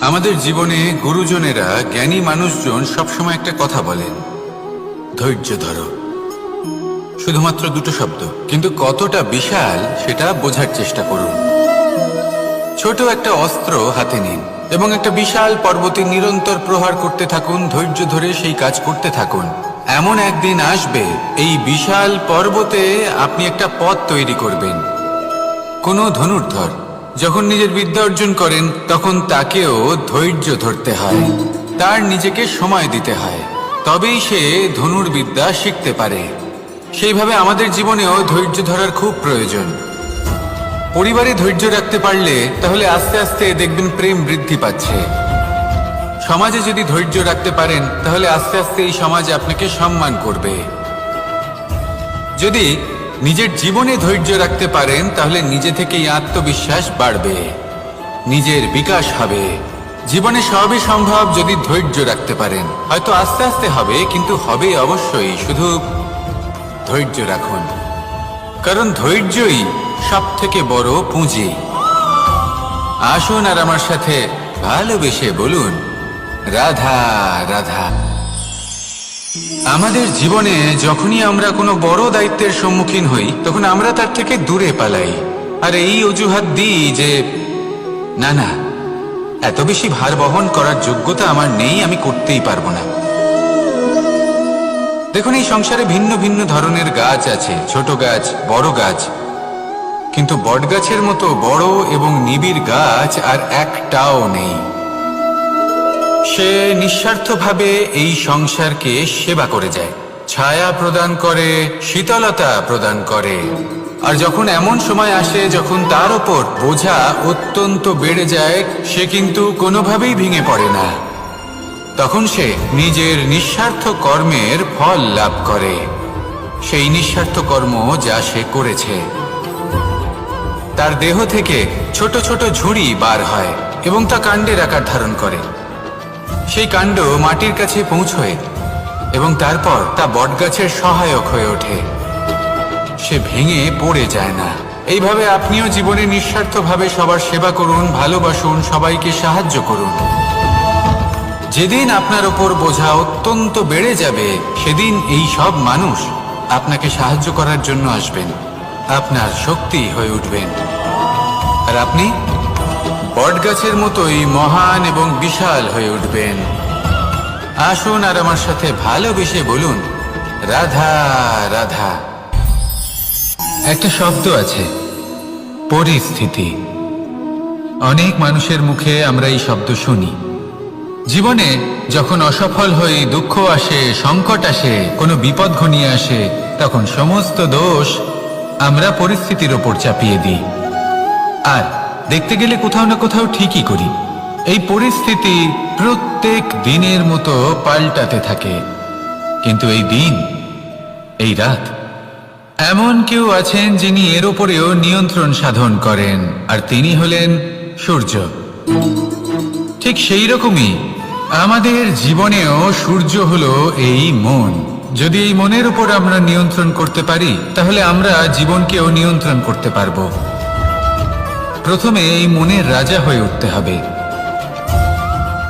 আমাদের জীবনে গুরুজনেরা, জ্ঞানী মানুষজন সবসময় একটা কথা বলেন, ধৈর্য ধরো। শুধুমাত্র দুটো শব্দ, কিন্তু কতটা বিশাল সেটা বোঝার চেষ্টা করুন। ছোট একটা অস্ত্র হাতে নিন এবং একটা বিশাল পর্বতে নিরন্তর প্রহার করতে থাকুন। ধৈর্য ধরে সেই কাজ করতে থাকুন। এমন একদিন আসবে, এই বিশাল পর্বতে আপনি একটা পথ তৈরি করবেন। কোনো ধনুর্ধর যখন নিজের বিদ্যা অর্জন করেন, তখন তাকেও ধৈর্য ধরতে হয়, তার নিজেকে সময় দিতে হয়, তবেই সে ধনুর্বিদ্যা শিখতে পারে। সেইভাবে আমাদের জীবনেও ধৈর্য ধরার খুব প্রয়োজন। পরিবারে ধৈর্য রাখতে পারলে তাহলে আস্তে আস্তে দেখবেন প্রেম বৃদ্ধি পাচ্ছে। সমাজে যদি ধৈর্য রাখতে পারেন, তাহলে আস্তে আস্তে এই সমাজ আপনাকে সম্মান করবে। যদি নিজের জীবনে ধৈর্য রাখতে পারেন, তাহলে নিজে থেকেই আত্মবিশ্বাস বাড়বে, নিজের বিকাশ হবে। জীবনে সবই সম্ভব যদি ধৈর্য রাখতে পারেন। হয়তো আস্তে আস্তে হবে, কিন্তু হবে অবশ্যই। শুধু ধৈর্য রাখুন, কারণ ধৈর্যই সব থেকে বড় পুঁজি। আসুন আর আমার সাথে ভালোবেসে বলুন, রাধা রাধা। আমাদের জীবনে যখনই আমরা কোনো বড় দায়িত্বের সম্মুখীন হই, তখন আমরা তার থেকে দূরে পালাই, আর এই অজুহাত দিই যে না না, এত বেশি ভার বহন করার যোগ্যতা আমার নেই, আমি করতেই পারবো না। দেখুন, এই সংসারে ভিন্ন ভিন্ন ধরনের গাছ আছে, ছোট গাছ, বড় গাছ, কিন্তু বটগাছের মতো বড় এবং নিবিড় গাছ আর একটাও নেই। সে নিঃস্বার্থভাবে এই সংসারকে সেবা করে যায়, ছায়া প্রদান করে, শীতলতা প্রদান করে। আর যখন এমন সময় আসে যখন তার ওপর বোঝা অত্যন্ত বেড়ে যায়, সে কিন্তু কোনোভাবেই ভেঙে পড়ে না। তখন সে নিজের নিঃস্বার্থ কর্মের ফল লাভ করে, সেই নিঃস্বার্থ কর্ম যা সে করেছে। তার দেহ থেকে ছোট ছোট ঝুড়ি বার হয় এবং তা কাণ্ডের আকার ধারণ করে। সেই কাণ্ড মাটির কাছে পৌঁছয় এবং তারপর তা বটগাছের সহায়ক হয়ে ওঠে। সে ভেঙে পড়ে যায় না। এইভাবে আপনিও জীবনে নিঃস্বার্থভাবে সবার সেবা করুন, ভালোবাসুন, সবাইকে সাহায্য করুন। যেদিন আপনার ওপর বোঝা অত্যন্ত বেড়ে যাবে, সেদিন এই সব মানুষ আপনাকে সাহায্য করার জন্য আসবেন, আপনার শক্তি হয়ে উঠবেন, আর আপনি বটগাছের মতোই মহান এবং বিশাল হয়ে উঠবেন। আসুন আর আমার সাথে ভালোবেসে বলুন, রাধা রাধা। একটা শব্দ আছে, পরিস্থিতি। অনেক মানুষের মুখে আমরা এই শব্দ শুনি। জীবনে যখন অসফল হই, দুঃখ আসে, সংকট আসে, কোনো বিপদ ঘনিয়ে আসে, তখন সমস্ত দোষ আমরা পরিস্থিতির ওপর চাপিয়ে দিই। আর দেখতে গেলে কোথাও না কোথাও ঠিকই করি। এই পরিস্থিতি প্রত্যেক দিনের মতো পাল্টাতে থাকে, কিন্তু এই দিন, এই রাত, এমন কেউ আছেন যিনি এর ওপরেও নিয়ন্ত্রণ সাধন করেন, আর তিনি হলেন সূর্য। ঠিক সেই রকমই আমাদের জীবনেও সূর্য হলো এই মন। যদি এই মনের উপর আমরা নিয়ন্ত্রণ করতে পারি, তাহলে আমরা জীবনকেও নিয়ন্ত্রণ করতে পারবো। প্রথমে এই মনের রাজা হয়ে উঠতে হবে।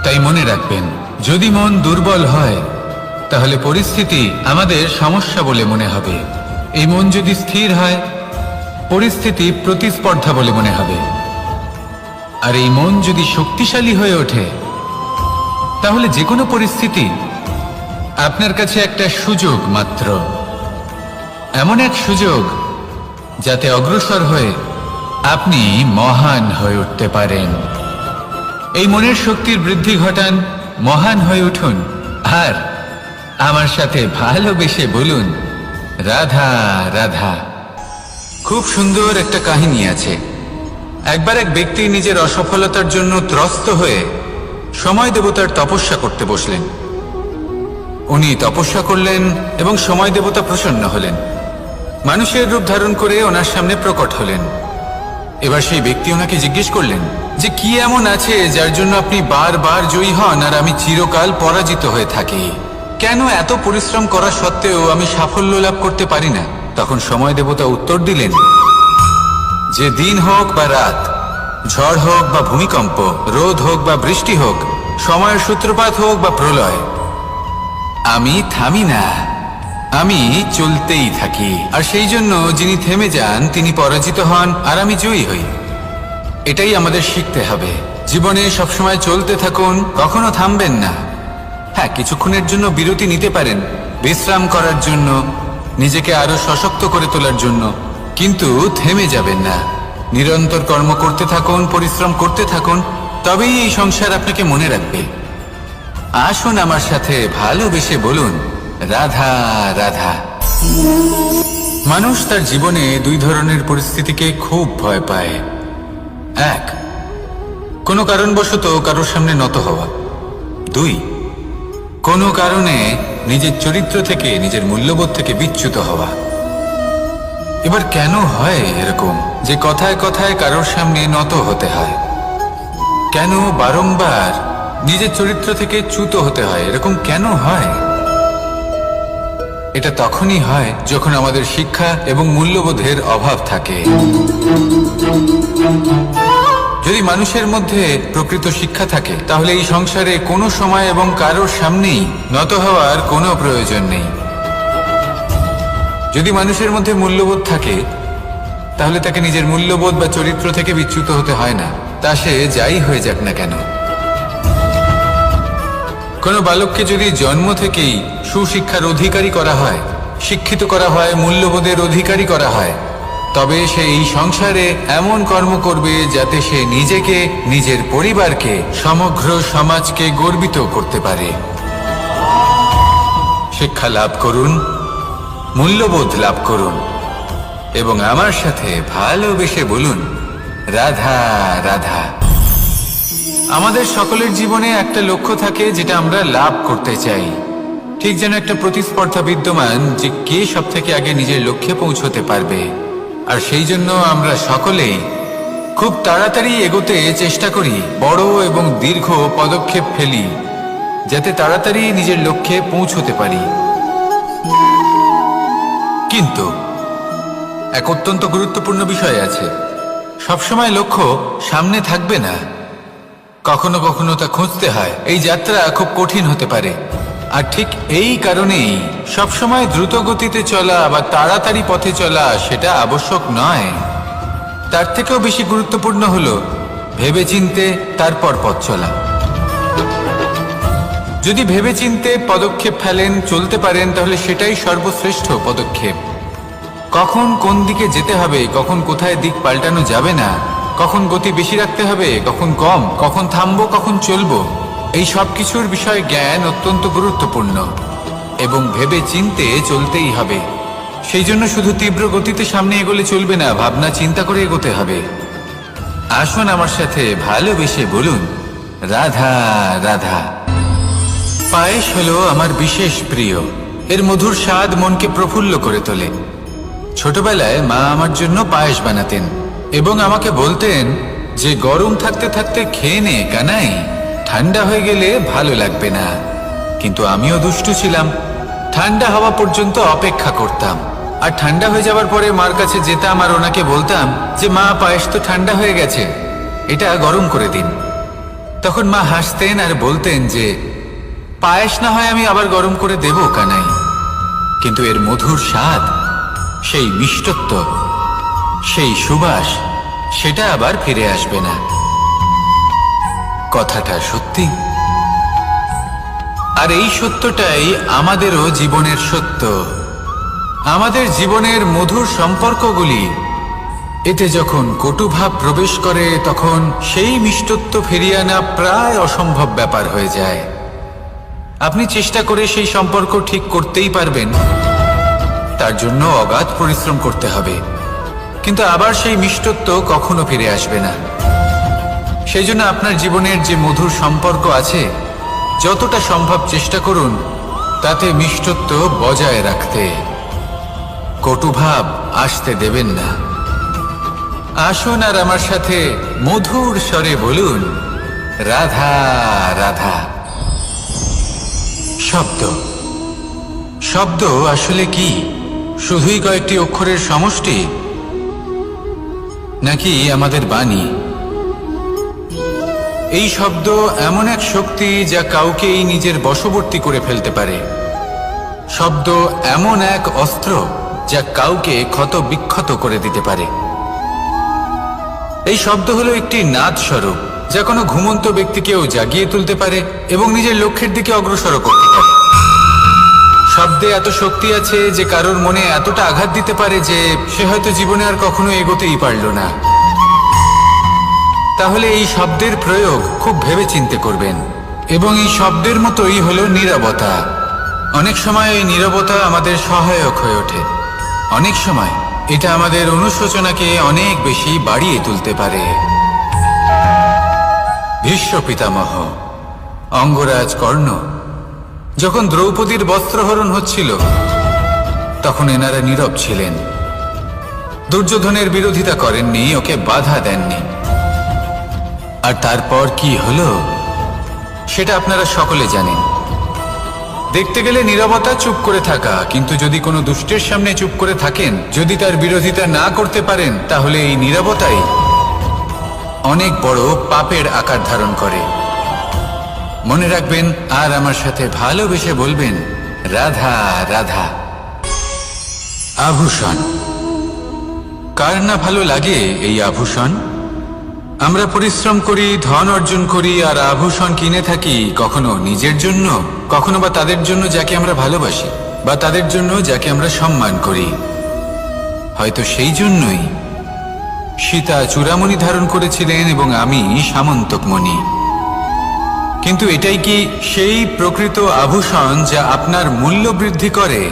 তাই মনে রাখবেন, যদি মন দুর্বল হয়, তাহলে পরিস্থিতি আমাদের সমস্যা বলে মনে হবে। এই মন যদি স্থির হয়, পরিস্থিতি প্রতিস্পর্ধা বলে মনে হবে। আর এই মন যদি শক্তিশালী হয়ে ওঠে, তাহলে যে কোনো পরিস্থিতি আপনার কাছে একটা সুযোগ মাত্র, এমন এক সুযোগ যাতে অগ্রসর হয়ে আপনি মহান হয়ে উঠতে পারেন। এই মনের শক্তির বৃদ্ধি ঘটান, মহান হয়ে উঠুন, আর আমার সাথে ভালোবেসে বলুন, রাধা রাধা। খুব সুন্দর একটা কাহিনী আছে। একবার এক ব্যক্তি নিজের অসফলতার জন্য ত্রস্ত হয়ে সময় দেবতার তপস্যা করতে বসলেন। উনি তপস্যা করলেন এবং সময় দেবতা প্রসন্ন হলেন, মানুষের রূপ ধারণ করে ওনার সামনে প্রকট হলেন। এবার সেই ব্যক্তি ওনাকে জিজ্ঞেস করলেন যে কি এমন আছে যার জন্য আপনি বারবার জয়ী হন আর আমি চিরকাল পরাজিত হয়ে থাকি? কেন এত পরিশ্রম করা সত্ত্বেও আমি সাফল্য লাভ করতে পারি না? তখন সময় দেবতা উত্তর দিলেন যে দিন হোক বা রাত, ঝড় হোক বা ভূমিকম্প, রোদ হোক বা বৃষ্টি হোক, সময়ের সূত্রপাত হোক বা প্রলয়, আমি থামি না, আমি চলতেই থাকি। আর সেই জন্য যিনি থেমে যান তিনি পরাজিত হন, আর আমি জয়ী হই। এটাই আমাদের শিখতে হবে। জীবনে সবসময় চলতে থাকুন, কখনো থামবেন না। হ্যাঁ, কিছুক্ষণের জন্য বিরতি নিতে পারেন, বিশ্রাম করার জন্য, নিজেকে আরো সশক্ত করে তোলার জন্য, কিন্তু থেমে যাবেন না। নিরন্তর কর্ম করতে থাকুন, পরিশ্রম করতে থাকুন, তবেই এই সংসার আপনাকে মনে রাখবে। আসুন আমার সাথে ভালোবেসে বলুন, রাধা রাধা। মানুষ তার জীবনে দুই ধরনের পরিস্থিতিকে খুব ভয় পায়। এক, কোনো কারণবশত কারোর সামনে নত হওয়া। দুই, কোনো কারণে নিজের চরিত্র থেকে, নিজের মূল্যবোধ থেকে বিচ্যুত হওয়া। এবার কেন হয় এরকম যে কথায় কথায় কারোর সামনে নত হতে হয়? কেন বারংবার নিজের চরিত্র থেকে চ্যুত হতে হয়? এরকম কেন হয়? এটা তখনই হয় যখন আমাদের শিক্ষা এবং মূল্যবোধের অভাব থাকে। যদি মানুষের মধ্যে প্রকৃত শিক্ষা থাকে, তাহলে এই সংসারে কোনো সময় এবং কারোর সামনেই নত হওয়ার কোনো প্রয়োজন নেই। যদি মানুষের মধ্যে মূল্যবোধ থাকে, তাহলে তাকে নিজের মূল্যবোধ বা চরিত্র থেকে বিচ্যুত হতে হয় না, তা সে যাই হয়ে যাক না কেন। কোনো বালককে যদি জন্ম থেকেই সুশিক্ষার অধিকারী করা হয়, শিক্ষিত করা হয়, মূল্যবোধের অধিকারী করা হয়, তবে সে এই সংসারে এমন কর্ম করবে যাতে সে নিজেকে, নিজের পরিবারকে, সমগ্র সমাজকে গর্বিত করতে পারে। শিক্ষা লাভ করুন, মূল্যবোধ লাভ করুন, এবং আমার সাথে ভালোবেসে বলুন, রাধা রাধা। আমাদের সকলের জীবনে একটা লক্ষ্য থাকে যেটা আমরা লাভ করতে চাই। ঠিক যেন একটা প্রতিস্পর্ধা বিদ্যমান যে কে সব থেকে আগে নিজের লক্ষ্যে পৌঁছতে পারবে। আর সেই জন্য আমরা সকলেই খুব তাড়াতাড়ি এগোতে চেষ্টা করি, বড় এবং দীর্ঘ পদক্ষেপ ফেলি, যাতে তাড়াতাড়ি নিজের লক্ষ্যে পৌঁছতে পারি। কিন্তু এক অত্যন্ত গুরুত্বপূর্ণ বিষয় আছে, সবসময় লক্ষ্য সামনে থাকবে না, কখনো কখনো তা খুঁজতে হয়। এই যাত্রা খুব কঠিন হতে পারে। আর ঠিক এই কারণেই সবসময় দ্রুত গতিতে চলা বা তাড়াতাড়ি পথে চলা সেটা আবশ্যক নয়। তার থেকেও বেশি গুরুত্বপূর্ণ হলো ভেবেচিন্তে তারপর পথ চলা। যদি ভেবেচিন্তে পদক্ষেপ ফেলেন, চলতে পারেন, তাহলে সেটাই সর্বশ্রেষ্ঠ পদক্ষেপ। কখন কোন দিকে যেতে হবে, কখন কোথায় দিক পাল্টানো যাবে না, কখন গতি বেশি রাখতে হবে, কখন কম, কখন থামবো, কখন চলবো, এই সব কিছুর বিষয়ে জ্ঞান অত্যন্ত গুরুত্বপূর্ণ এবং ভেবে চিন্তে চলতেই হবে। সেই জন্য শুধু তীব্র গতিতে সামনে এগোলে চলবে না, ভাবনা চিন্তা করে এগোতে হবে। আসুন আমার সাথে ভালোবেসে বলুন, রাধা রাধা। পায়েস হলো আমার বিশেষ প্রিয়। এর মধুর স্বাদ মনকে প্রফুল্ল করে তোলে। ছোটবেলায় মা আমার জন্য পায়েস বানাতেন এবং আমাকে বলতেন যে গরম থাকতে থাকতে খেয়ে নে কানাই, ঠান্ডা হয়ে গেলে ভালো লাগবে না। কিন্তু আমিও দুষ্টু ছিলাম, ঠান্ডা হওয়া পর্যন্ত অপেক্ষা করতাম, আর ঠান্ডা হয়ে যাওয়ার পরে মার কাছে যেতাম আর ওনাকে বলতাম যে মা, পায়েস তো ঠান্ডা হয়ে গেছে, এটা গরম করে দিন। তখন মা হাসতেন আর বলতেন যে পায়েস না হয় আমি আবার গরম করে দেব কানাই, কিন্তু এর মধুর স্বাদ, সেই মিষ্টত্ব, সেই সুবাস, সেটা আবার ফিরে আসবে না। কথাটা সত্যি। আর এই সত্যটাই আমাদেরও জীবনের সত্য। আমাদের জীবনের মধুর সম্পর্কগুলি, এতে যখন কটুভাব প্রবেশ করে তখন সেই মিষ্টত্ব ফিরিয়ে আনা প্রায় অসম্ভব ব্যাপার হয়ে যায়। আপনি চেষ্টা করে সেই সম্পর্ক ঠিক করতেই পারবেন, তার জন্য অগাধ পরিশ্রম করতে হবে, কিন্তু আবার সেই মিষ্টত্ব কখনো ফিরে আসবে না। সেই জন্য আপনার জীবনের যে মধুর সম্পর্ক আছে, যতটা সম্ভব চেষ্টা করুন তাতে মিষ্টত্ব বজায় রাখতে। কটুভাব আসতে দেবেন না। আসুন আর আমার সাথে মধুর স্বরে বলুন, রাধা রাধা। শব্দ, শব্দ আসলে কি? শুধুই কয়েকটি অক্ষরের সমষ্টি, নাকি আমাদের বাণী, এই শব্দ এমন এক শক্তি যা কাউকেই নিজের বশবর্তী করে ফেলতে পারে। শব্দ এমন এক অস্ত্র যা কাউকে ক্ষত বিক্ষত করে দিতে পারে। এই শব্দ হলো একটি নাদ স্বরূপ যা কোনো ঘুমন্ত ব্যক্তিকেও জাগিয়ে তুলতে পারে এবং নিজের লক্ষ্যের দিকে অগ্রসর করতে পারে। শব্দে এত শক্তি আছে যে কারোর মনে এতটা আঘাত দিতে পারে যে সে হয়তো জীবনে আর কখনো এগোতেই পারল না। তাহলে এই শব্দের প্রয়োগ খুব ভেবেচিন্তে করবেন। এবং এই শব্দের মতোই হলো নীরবতা। অনেক সময় এই নীরবতা আমাদের সহায়ক হয়ে ওঠে। অনেক সময় এটা আমাদের অনুশোচনাকে অনেক বেশি বাড়িয়ে তুলতে পারে। ভীষ্ম পিতামহ, অঙ্গরাজ কর্ণ যখন দ্রৌপদীর বস্ত্রহরণ হচ্ছিল তখন এনারা নীরব ছিলেন। দুর্যোধনের বিরোধিতা করেননি, ওকে বাধা দেননি। আর তারপর কি হলো সেটা আপনারা সকলে জানেন। দেখতে গেলে নীরবতা চুপ করে থাকা, কিন্তু যদি কোনো দুষ্টের সামনে চুপ করে থাকেন, যদি তার বিরোধিতা না করতে পারেন, তাহলে এই নীরবতাই অনেক বড় পাপের আকার ধারণ করে। মনে রাখবেন আর আমার সাথে ভালোবেসে বলবেন, রাধা রাধা। আভূষণ। কার না ভালো লাগে এই আভূষণ? আমরা পরিশ্রম করি, ধন অর্জন করি আর আভূষণ কিনে থাকি, কখনো নিজের জন্য, কখনো বা তাদের জন্য যাকে আমরা ভালোবাসি, বা তাদের জন্য যাকে আমরা সম্মান করি। হয়তো সেই জন্যই সীতা চূড়ামণি ধারণ করেছিলেন এবং আমি সামন্তকমণি। কিন্তু এটাই কি সেই প্রকৃত আভূষণ যা আপনার মূল্য বৃদ্ধি করে?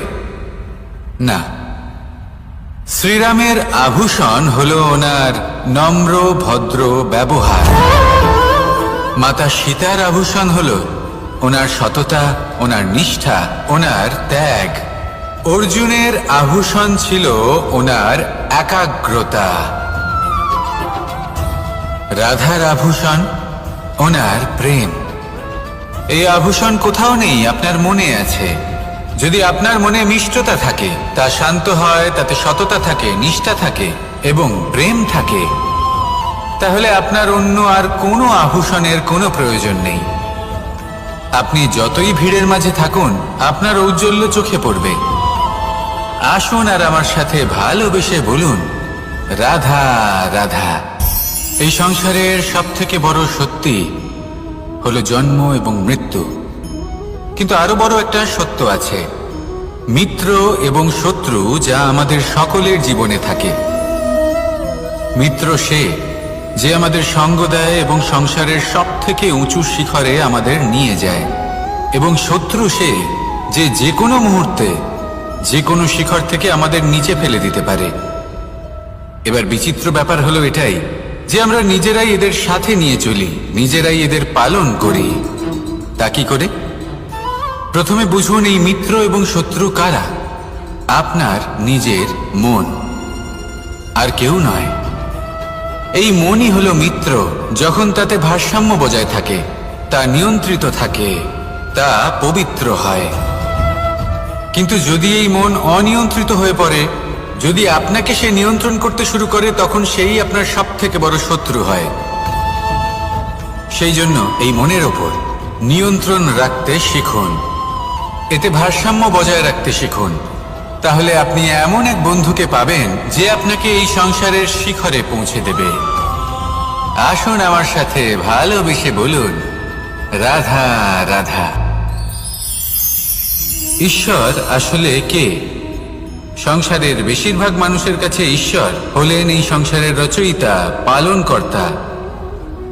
না। শ্রীরামের আভূষণ হলো ওনার নম্র ভদ্র ব্যবহার। মাতা সীতার আভূষণ হলো ওনার সততা, ওনার নিষ্ঠা, ওনার ত্যাগ। অর্জুনের আভূষণ ছিল ওনার একাগ্রতা। রাধার আভূষণ ওনার প্রেম। এই আভূষণ কোথাও নেই, আপনার মনে আছে। যদি আপনার মনে মিষ্টতা থাকে, তা শান্ত হয়, তাতে সততা থাকে, নিষ্ঠা থাকে এবং প্রেম থাকে, তাহলে আপনার অন্য আর কোনো আভূষণের কোনো প্রয়োজন নেই। আপনি যতই ভিড়ের মাঝে থাকুন, আপনার ঔজ্জ্বল্য চোখে পড়বে। আসুন আর আমার সাথে ভালোবেসে বলুন, রাধা রাধা। এই সংসারের সবথেকে বড় সত্যি হলো জন্ম এবং মৃত্যু। কিন্তু আরো বড় একটা সত্য আছে, মিত্র এবং শত্রু, যা আমাদের সকলের জীবনে থাকে। মিত্র সে যে আমাদের সঙ্গ দেয় এবং সংসারের সবথেকে উঁচু শিখরে আমাদের নিয়ে যায়, এবং শত্রু সে যে যে কোনো মুহূর্তে যে কোনো শিখর থেকে আমাদের নিচে ফেলে দিতে পারে। এবার বিচিত্র ব্যাপার হলো এটাই যে আমরা নিজেরাই এদের সাথে নিয়ে চলি, নিজেরাই এদের পালন করি। তা কি করে? প্রথমে বুঝুন এই মিত্র এবং শত্রু কারা। আপনার নিজের মন, আর কেউ নয়। এই মনই হলো মিত্র যখন তাতে ভারসাম্য বজায় থাকে, তা নিয়ন্ত্রিত থাকে, তা পবিত্র হয়। কিন্তু যদি এই মন অনিয়ন্ত্রিত হয়ে পড়ে, যদি আপনাকে সে নিয়ন্ত্রণ করতে শুরু করে, তখন সেই আপনার সবথেকে বড় শত্রু হয়। সেই জন্য এই মনের ওপর নিয়ন্ত্রণ রাখতে শিখুন, এতে ভারসাম্য বজায় রাখতে শিখুন। তাহলে আপনি এমন এক বন্ধুকে পাবেন যে আপনাকে এই সংসারের শিখরে পৌঁছে দেবে। আসুন আমার সাথে ভালোবেসে বলুন, রাধা রাধা। ঈশ্বর আসলে কে? সংসারের বেশিরভাগ মানুষের কাছে ঈশ্বর হলেন এই সংসারের রচয়িতা, পালনকর্তা।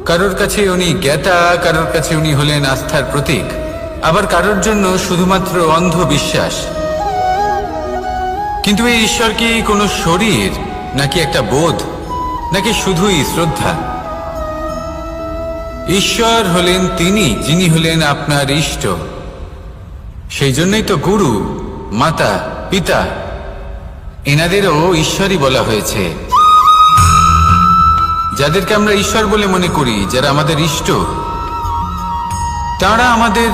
কারোর কাছে উনি জ্ঞাতা, কারোর কাছে উনি হলেন আস্থার প্রতীক, আবার কারোর জন্য শুধুমাত্র অন্ধ বিশ্বাস। কিন্তু এই ঈশ্বর কি কোনো শরীর, নাকি একটা বোধ, নাকি শুধুই শ্রদ্ধা? ঈশ্বর হলেন তিনি যিনি হলেন আপনার ইষ্ট। সেই জন্যই তো গুরু, মাতা, পিতা এনাদেরও ঈশ্বরই বলা হয়েছে। যাদেরকে আমরা ঈশ্বর বলে মনে করি, যারা আমাদের ইষ্ট, তারা আমাদের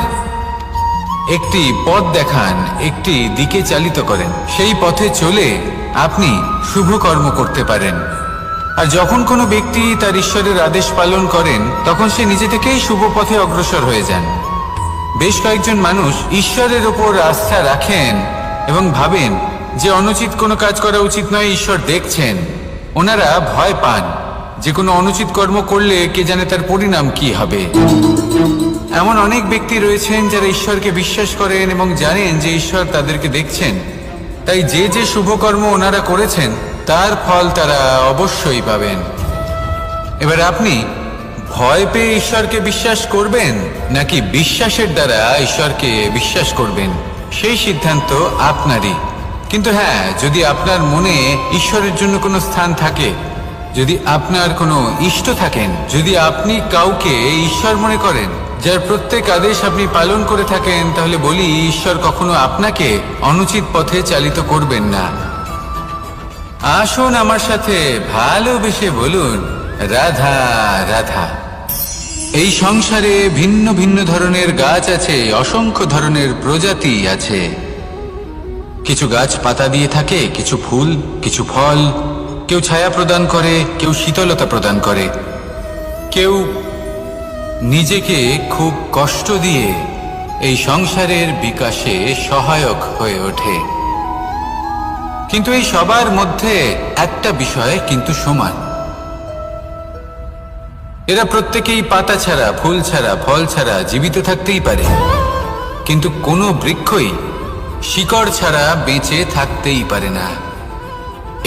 একটি পথ দেখান, একটি দিকে চালিত করেন। সেই পথে চলে আপনি শুভ কর্ম করতে পারেন। আর যখন কোনো ব্যক্তি তার ঈশ্বরের আদেশ পালন করেন তখন সে নিজে থেকেই শুভ পথে অগ্রসর হয়ে যান। বেশ কয়েকজন মানুষ ঈশ্বরের ওপর আস্থা রাখেন এবং ভাবেন যে অনুচিত কোনো কাজ করা উচিত নয়, ঈশ্বর দেখছেন। ওনারা ভয় পান যে কোনো অনুচিত কর্ম করলে কে জানে তার পরিণাম কি হবে। এমন অনেক ব্যক্তি রয়েছেন যারা ঈশ্বরকে বিশ্বাস করেন এবং জানেন যে ঈশ্বর তাদেরকে দেখছেন, তাই যে যে শুভকর্ম ওনারা করেছেন তার ফল তারা অবশ্যই পাবেন। এবার আপনি ভয় পেয়ে ঈশ্বরকে বিশ্বাস করবেন নাকি বিশ্বাসের দ্বারা ঈশ্বরকে বিশ্বাস করবেন, সেই সিদ্ধান্ত আপনারই। কিন্তু হ্যাঁ, যদি আপনার মনে ঈশ্বরের জন্য কোনো স্থান থাকে, যদি আপনার কোনো ইষ্ট থাকেন, যদি আপনি কাউকে ঈশ্বর মনে করেন যার প্রত্যেক আদেশ আপনি পালন করে থাকেন, তাহলে বলি ঈশ্বর কখনো আপনাকে অনুচিত পথে চালিত করবেন না। আসুন আমার সাথে ভালোবেসে বলুন, রাধা রাধা। এই সংসারে ভিন্ন ভিন্ন ধরনের গাছ আছে, অসংখ্য ধরনের প্রজাতি আছে। কিছু গাছ পাতা দিয়ে থাকে, কিছু ফুল, কিছু ফল। কেউ ছায়া প্রদান করে, কেউ শীতলতা প্রদান করে, কেউ নিজেকে খুব কষ্ট দিয়ে এই সংসারের বিকাশে সহায়ক হয়ে ওঠে। কিন্তু এই সবার মধ্যে একটা বিষয় কিন্তু সমান, এরা প্রত্যেকেই পাতা ছাড়া, ফুল ছাড়া, ফল ছাড়া জীবিত থাকতেই পারে, কিন্তু কোনো বৃক্ষই শিকড় ছাড়া বেঁচে থাকতেই পারে না।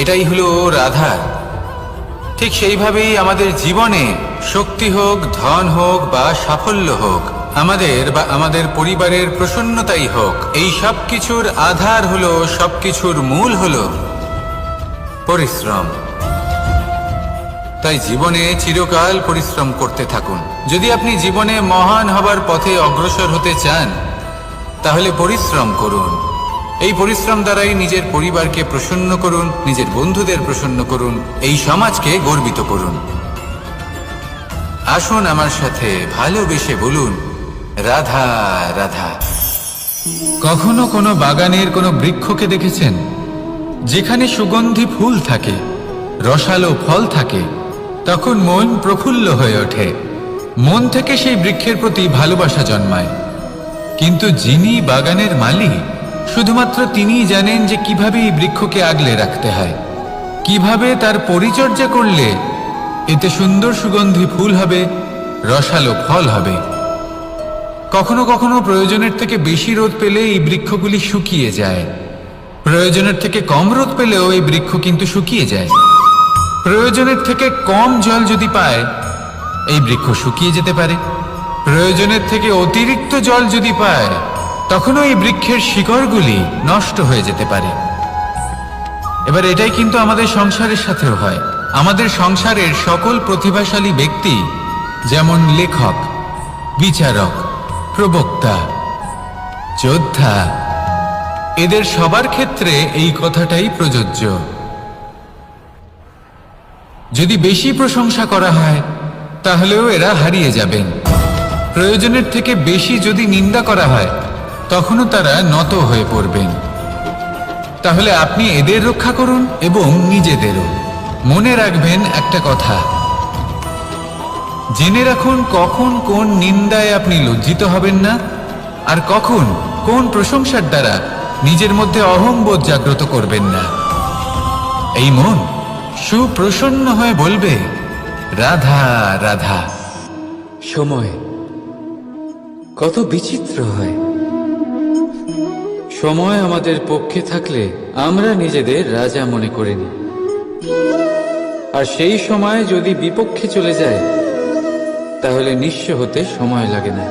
এটাই হলো রাধার। ঠিক সেইভাবেই আমাদের জীবনে শক্তি হোক, ধন হোক বা সাফল্য হোক, আমাদের বা আমাদের পরিবারের প্রসন্নতাই হোক, এই সব কিছুর আধার হলো, সবকিছুর মূল হলো পরিশ্রম। তাই জীবনে চিরকাল পরিশ্রম করতে থাকুন। যদি আপনি জীবনে মহান হবার পথে অগ্রসর হতে চান, তাহলে পরিশ্রম করুন। এই পরিশ্রম দ্বারাই নিজের পরিবারকে প্রসন্ন করুন, নিজের বন্ধুদের প্রসন্ন করুন, এই সমাজকে গর্বিত করুন। আসুন আমার সাথে ভালোবেসে বলুন, রাধা রাধা। কখনো কোনো বাগানের কোনো বৃক্ষকে দেখেছেন যেখানে সুগন্ধি ফুল থাকে, রসালো ফল থাকে? তখন মন প্রফুল্ল হয়ে ওঠে, মন থেকে সেই বৃক্ষের প্রতি ভালোবাসা জন্মায়। কিন্তু যিনি বাগানের মালিক, শুধুমাত্র তিনিই জানেন যে কিভাবে এই বৃক্ষকে আগলে রাখতে হয়, কিভাবে তার পরিচর্যা করলে এতে সুন্দর সুগন্ধি ফুল হবে, রসালো ফল হবে। কখনো কখনো প্রয়োজনের থেকে বেশি রোদ পেলে এই বৃক্ষগুলি শুকিয়ে যায়, প্রয়োজনের থেকে কম রোদ পেলেও এই বৃক্ষ কিন্তু শুকিয়ে যায়। প্রয়োজনের থেকে কম জল যদি পায়, এই বৃক্ষ শুকিয়ে যেতে পারে। প্রয়োজনের থেকে অতিরিক্ত জল যদি পায়, তখনও এই বৃক্ষের শিকড়গুলি নষ্ট হয়ে যেতে পারে। এবার এটাই কিন্তু আমাদের সংসারের সাথেও হয়। আমাদের সংসারের সকল প্রতিভাশালী ব্যক্তি, যেমন লেখক, বিচারক, প্রবক্তা, যোদ্ধা, এদের সবার ক্ষেত্রে এই কথাটাই প্রযোজ্য। যদি বেশি প্রশংসা করা হয়, তাহলেও এরা হারিয়ে যাবেন। প্রয়োজনের থেকে বেশি যদি নিন্দা করা হয়, তখনও তারা নত হয়ে পড়বেন। তাহলে আপনি এদের রক্ষা করুন এবং নিজেদেরও। মনে রাখবেন একটা কথা, জেনে রাখুন কখন কোন নিন্দায় আপনি লজ্জিত হবেন না, আর কখন কোন প্রশংসার দ্বারা নিজের মধ্যে অহংবোধ জাগ্রত করবেন না। এই মন সুপ্রসন্ন হয়ে বলবে, রাধা রাধা। সময় কত বিচিত্র হয়। সময় আমাদের পক্ষে থাকলে আমরা নিজেদের রাজা মনে করে নিই, আর সেই সময় যদি বিপক্ষে চলে যায়, তাহলে নিঃস্ব হতে সময় লাগে না।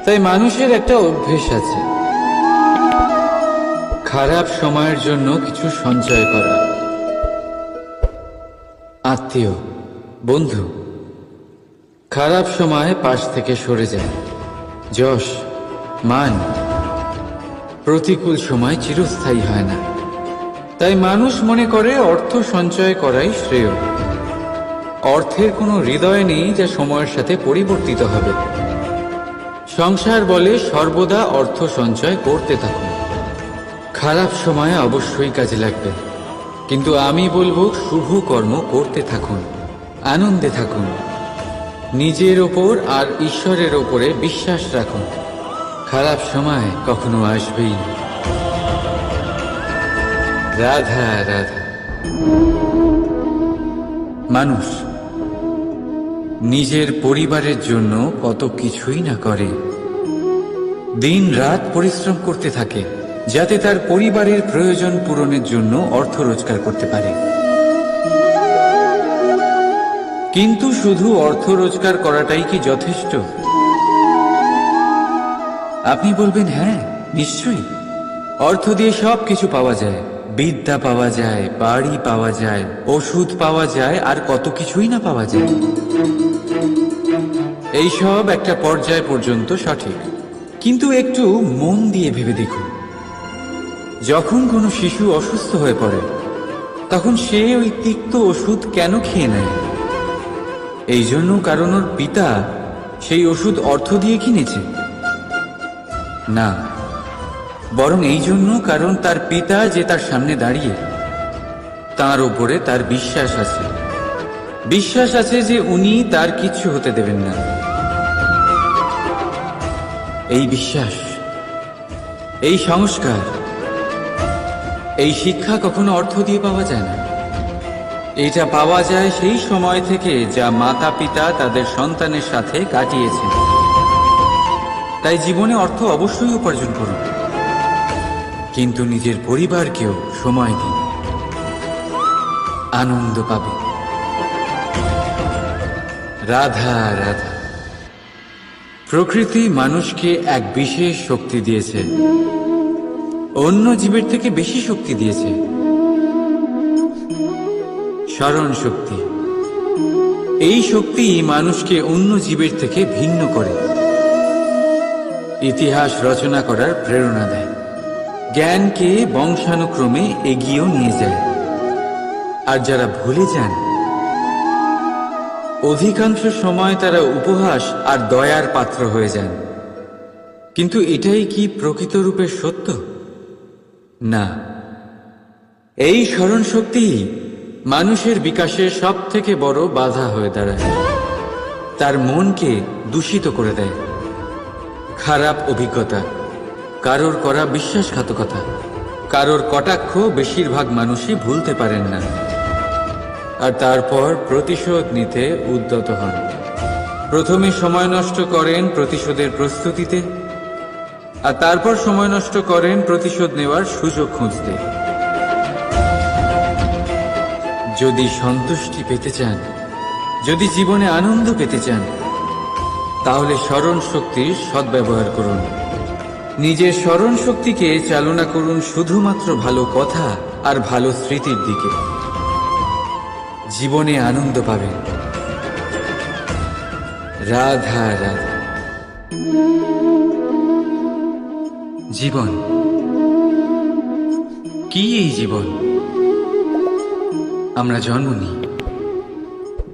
তাই মানুষের একটা অভ্যেস আছে, খারাপ সময়ের জন্য কিছু সঞ্চয় করা। আত্মীয়, বন্ধু খারাপ সময় পাশ থেকে সরে যায়। যশ, মান প্রতিকূল সময় চিরস্থায়ী হয় না। তাই মানুষ মনে করে অর্থ সঞ্চয় করাই শ্রেয়। অর্থের কোনো হৃদয় নেই যা সময়ের সাথে পরিবর্তিত হবে। সংসার বলে সর্বদা অর্থ সঞ্চয় করতে থাকুন। খারাপ সময়ে অবশ্যই কাজে লাগবে, কিন্তু আমি বলবো শুভ কর্ম করতে থাকুন, আনন্দে থাকুন, নিজের ওপর আর ঈশ্বরের ওপরে বিশ্বাস রাখুন। খারাপ সময় কখনো আসবেই না। রাধা রাধা। মানুষ নিজের পরিবারের জন্য কত কিছুই না করে, দিন রাত পরিশ্রম করতে থাকে যাতে তার পরিবারের প্রয়োজন পূরণের জন্য অর্থ রোজগার করতে পারে। কিন্তু শুধু অর্থ রোজগার করাটাই কি যথেষ্ট? আপনি বলবেন হ্যাঁ, নিশ্চয়ই। অর্থ দিয়ে সব কিছু পাওয়া যায়, বিদ্যা পাওয়া যায়, বাড়ি পাওয়া যায়, ওষুধ পাওয়া যায়, আর কত কিছুই না পাওয়া যায়। এই সব একটা পর্যায় পর্যন্ত সঠিক, কিন্তু একটু মন দিয়ে ভেবে দেখুন, যখন কোনো শিশু অসুস্থ হয়ে পড়ে তখন সে ওই তিক্ত ওষুধ কেন খেয়ে নেয়? এই জন্য কারণ ওর পিতা সেই ওষুধ অর্থ দিয়ে কিনেছে? না, বরং এই জন্য কারণ তার পিতা যে তার সামনে দাঁড়িয়ে, তার উপরে তার বিশ্বাস আছে। বিশ্বাস আছে যে উনি তার কিচ্ছু হতে দেবেন না। এই বিশ্বাস, এই সংস্কার, এই শিক্ষা কখনো অর্থ দিয়ে পাওয়া যায় না। এটা পাওয়া যায় সেই সময় থেকে যা মাতা পিতা তাদের সন্তানের সাথে কাটিয়েছেন। তাই জীবনে অর্থ অবশ্যই উপার্জন করুন, কিন্তু নিজের পরিবারকেও সময় দিন, আনন্দ পাবে। রাধা রাধা। প্রকৃতি মানুষকে এক বিশেষ শক্তি দিয়েছে, অন্য জীবের থেকে বেশি শক্তি দিয়েছে, স্মরণ শক্তি। এই শক্তি মানুষকে অন্য জীবের থেকে ভিন্ন করে, ইতিহাস রচনা করার প্রেরণা দেয়, জ্ঞানকে বংশানুক্রমে এগিয়েও নিয়ে যায়। আর যারা ভুলে যান, অধিকাংশ সময় তারা উপহাস আর দয়ার পাত্র হয়ে যান। কিন্তু এটাই কি প্রকৃত রূপে সত্য? না। এই স্মরণ শক্তি মানুষের বিকাশের সব থেকে বড় বাধা হয়ে দাঁড়ায়, তার মনকে দূষিত করে দেয়। খারাপ অভিজ্ঞতা, কারোর করা বিশ্বাসঘাতকতা, কারোর কটাক্ষ বেশিরভাগ মানুষই ভুলতে পারেন না, আর তারপর প্রতিশোধ নিতে উদ্যত হন। প্রথমে সময় নষ্ট করেন প্রতিশোধের প্রস্তুতিতে, আর তারপর সময় নষ্ট করেন প্রতিশোধ নেওয়ার সুযোগ খুঁজতে। যদি সন্তুষ্টি পেতে চান, যদি জীবনে আনন্দ পেতে চান, তাহলে স্মরণ শক্তির সদ্ব্যবহার করুন। নিজের স্মরণ শক্তিকে চালনা করুন শুধুমাত্র ভালো কথা আর ভালো স্মৃতির দিকে। জীবনে আনন্দ পাবেন। রাধা রাধা। জীবন কি? এই জীবন আমরা জন্ম নিই,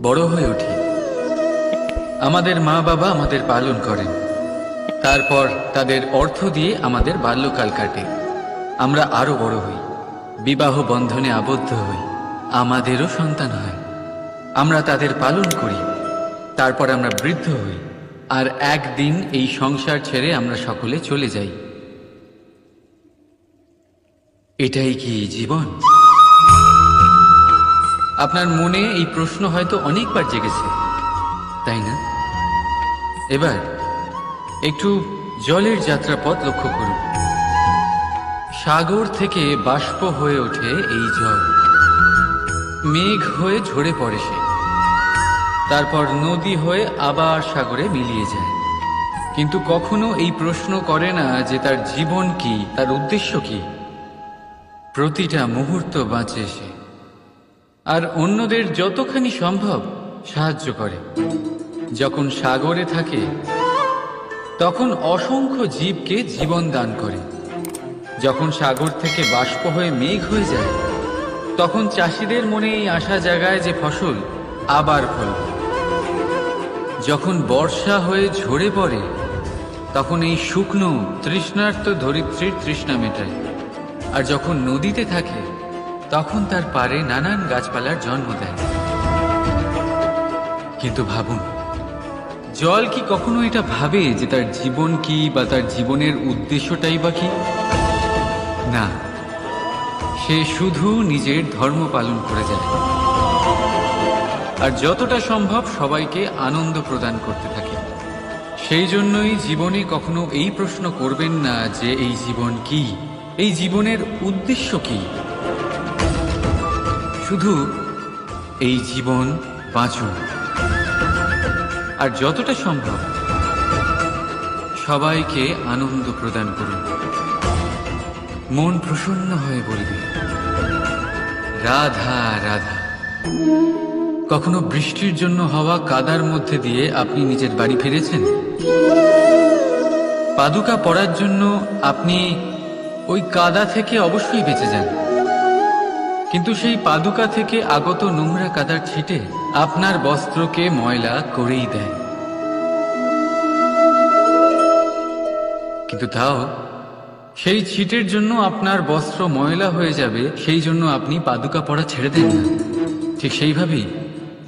বড় হয়ে উঠি, আমাদের মা বাবা আমাদের পালন করেন, তারপর তাদের অর্থ দিয়ে আমাদের বাল্যকাল কাটে, আমরা আরো বড় হই, বিবাহ বন্ধনে আবদ্ধ হই, আমাদেরও সন্তান হয়, আমরা তাদের পালন করি, তারপর আমরা বৃদ্ধ হই, আর একদিন এই সংসার ছেড়ে আমরা সকলে চলে যাই। এটাই কি জীবন? আপনার মনে এই প্রশ্ন হয়তো অনেকবার জেগেছে, তাই না? এবার একটু জলের যাত্রাপথ লক্ষ্য করুন। সাগর থেকে বাষ্প হয়ে ওঠে এই জল, মেঘ হয়ে ঝরে পড়ে সে, তারপর নদী হয়ে আবার সাগরে মিলিয়ে যায়। কিন্তু কখনো এই প্রশ্ন করে না যে তার জীবন কি, তার উদ্দেশ্য কি। প্রতিটা মুহূর্ত বাঁচে সে, আর অন্যদের যতখানি সম্ভব সাহায্য করে। যখন সাগরে থাকে তখন অসংখ্য জীবকে জীবন দান করে। যখন সাগর থেকে বাষ্প হয়ে মেঘ হয়ে যায় তখন চাষিদের মনে এই আশা জাগায় যে ফসল আবার ফলবে। যখন বর্ষা হয়ে ঝরে পড়ে তখন এই শুকনো তৃষ্ণার্ত ধরিত্রীর তৃষ্ণা মেটায়। আর যখন নদীতে থাকে তখন তার পারে নানান গাছপালার জন্ম দেয়। কিন্তু ভাবুন, জল কি কখনো এটা ভাবে যে তার জীবন কি বা তার জীবনের উদ্দেশ্যটাই বা কি? না, সে শুধু নিজের ধর্ম পালন করে যায় আর যতটা সম্ভব সবাইকে আনন্দ প্রদান করতে থাকে। সেই জন্যই জীবনে কখনো এই প্রশ্ন করবেন না যে এই জীবন কি, এই জীবনের উদ্দেশ্য কি। শুধু এই জীবন বাঁচুন আর যতটা সম্ভব সবাইকে আনন্দ প্রদান করুন। মন প্রসন্ন হয়ে বলবে রাধা রাধা। কখনো বৃষ্টির জন্য হওয়া কাদার মধ্যে দিয়ে আপনি নিজের বাড়ি ফিরেছেন? পাদুকা পরার জন্য আপনি ওই কাদা থেকে অবশ্যই বেঁচে যান, কিন্তু সেই পাদুকা থেকে আগত নোংরা কাদার ছিটে আপনার বস্ত্রকে ময়লা করেই দেয়। কিন্তু তাও সেই ছিটের জন্য আপনার বস্ত্র ময়লা হয়ে যাবে, সেই জন্য আপনি পাদুকা পরা ছেড়ে দেন না। ঠিক সেইভাবেই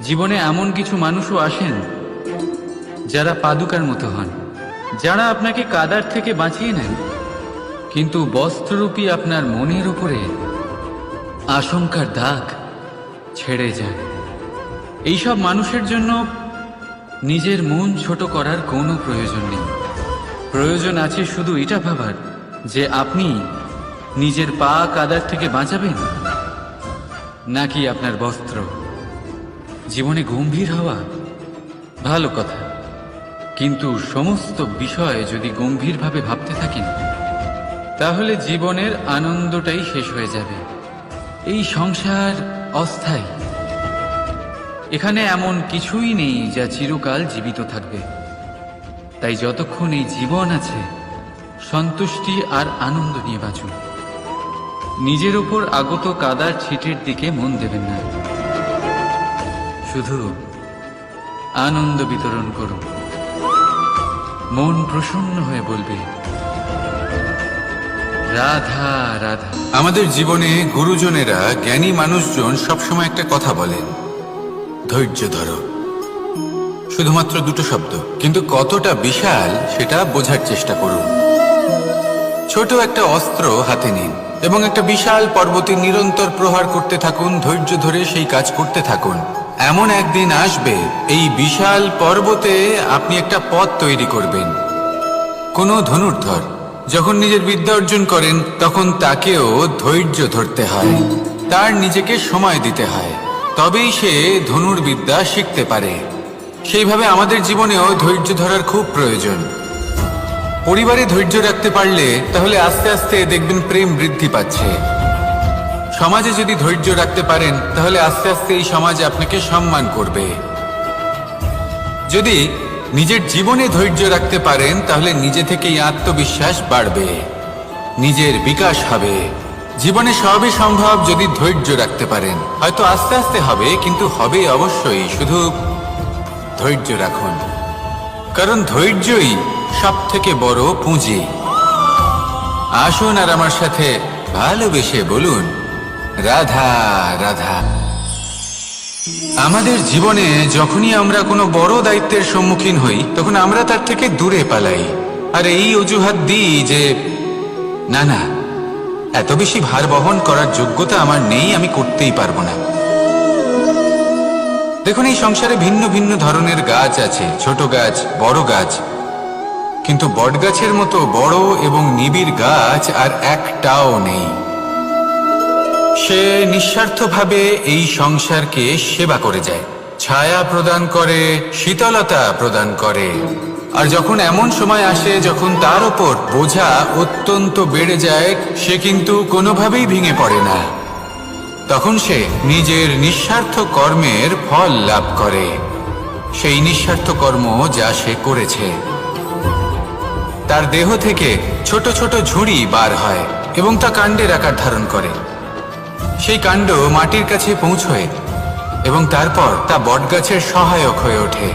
জীবনে এমন কিছু মানুষও আসেন যারা পাদুকার মতো হন, যারা আপনাকে কাদার থেকে বাঁচিয়ে নেন, কিন্তু বস্ত্ররূপী আপনার মনের উপরে আশঙ্কার দাগ ছেড়ে যান। এইসব মানুষের জন্য নিজের মন ছোট করার কোনো প্রয়োজন নেই। প্রয়োজন আছে শুধু এটা ভাবার যে আপনি নিজের পা কাদার থেকে বাঁচাবেন নাকি আপনার বস্ত্র। জীবনে গম্ভীর হওয়া ভালো কথা, কিন্তু সমস্ত বিষয় যদি গম্ভীরভাবে ভাবতে থাকেন তাহলে জীবনের আনন্দটাই শেষ হয়ে যাবে। এই সংসার অস্থায়ী, এখানে এমন কিছুই নেই যা চিরকাল জীবিত থাকবে। তাই যতক্ষণ এই জীবন আছে সন্তুষ্টি আর আনন্দ নিয়ে বাঁচুন। নিজের ওপর আগত কাদার ছিটের দিকে মন দেবেন না, শুধু আনন্দ বিতরণ করুন। মন প্রসন্ন হয়ে বলবে রাধা রাধা। আমাদের জীবনে গুরুজনেরা, জ্ঞানী মানুষজন সবসময় একটা কথা বলেন, ধৈর্য ধরো। শুধুমাত্র দুটো শব্দ, কিন্তু কতটা বিশাল সেটা বোঝার চেষ্টা করুন। ছোট একটা অস্ত্র হাতে নিন এবং একটা বিশাল পর্বতে নিরন্তর প্রহার করতে থাকুন। ধৈর্য ধরে সেই কাজ করতে থাকুন। এমন একদিন আসবে এই বিশাল পর্বতে আপনি একটা পথ তৈরি করবেন। কোনো ধনুর্ধর যখন নিজের বিদ্যা অর্জন করেন তখন তাকেও ধৈর্য ধরতে হয়, তার নিজেকে সময় দিতে হয়, তবেই সে ধনুর্বিদ্যা শিখতে পারে। সেইভাবে আমাদের জীবনেও ধৈর্য ধরার খুব প্রয়োজন। পরিবারে ধৈর্য রাখতে পারলে তাহলে আস্তে আস্তে দেখবেন প্রেম বৃদ্ধি পাচ্ছে। সমাজে যদি ধৈর্য রাখতে পারেন তাহলে আস্তে আস্তে এই সমাজ আপনাকে সম্মান করবে। যদি নিজের জীবনে ধৈর্য রাখতে পারেন তাহলে নিজে থেকেই আত্মবিশ্বাস বাড়বে, নিজের বিকাশ হবে। জীবনে সবই সম্ভব যদি ধৈর্য রাখতে পারেন। হয়তো আস্তে আস্তে হবে, কিন্তু হবে অবশ্যই। শুধু ধৈর্য রাখুন, কারণ ধৈর্যই সব থেকে বড় পুঁজি। আসুন আর আমার সাথে ভালোবেসে বলুন রাধা রাধা। আমাদের জীবনে যখনই আমরা কোনো বড় দায়িত্বের সম্মুখীন হই তখন আমরা তার থেকে দূরে পালাই, আর এই অজুহাত দিই যে না না, এত বেশি ভার বহন করার যোগ্যতা আমার নেই, আমি করতেই পারবো না। দেখুন, এই সংসারে ভিন্ন ভিন্ন ধরনের গাছ আছে, ছোট গাছ, বড় গাছ, কিন্তু বটগাছের মতো বড় এবং নিবিড় গাছ আর একটাও নেই। সে নিঃস্বার্থভাবে এই সংসারকে সেবা করে যায়, ছায়া প্রদান করে, শীতলতা প্রদান করে। আর যখন এমন সময় আসে যখন তার উপর বোঝা অত্যন্ত বেড়ে যায়, সে কিন্তু কোনোভাবেই ভেঙে পড়ে না। তখন সে নিজের নিঃস্বার্থ কর্মের ফল লাভ করে, সেই নিঃস্বার্থ কর্ম যা সে করেছে। তার দেহ থেকে ছোট ছোট ঝুড়ি বার হয় এবং তা কাণ্ডের আকার ধারণ করে। সেই কাণ্ড মাটির কাছে পৌঁছয় এবং তারপর তা বটগাছের সহায়ক হয়ে ওঠে।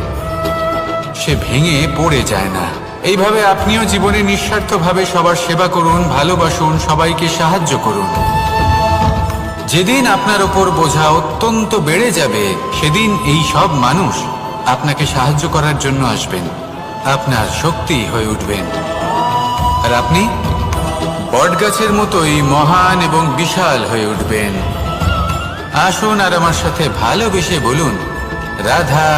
সে ভেঙে পড়ে যায় না। এইভাবে আপনিও জীবনে নিঃস্বার্থভাবে সবার সেবা করুন, ভালোবাসুন, সবাইকে সাহায্য করুন। যেদিন আপনার ওপর বোঝা অত্যন্ত বেড়ে যাবে, সেদিন এই সব মানুষ আপনাকে সাহায্য করার জন্য আসবেন, আপনার শক্তি হয়ে উঠবেন। আর আপনি বটগাছের মতোই মহান এবং বিশাল হয়ে উঠবেন। আসুন আর আমার সাথে ভালোবেসে বলুন, রাধা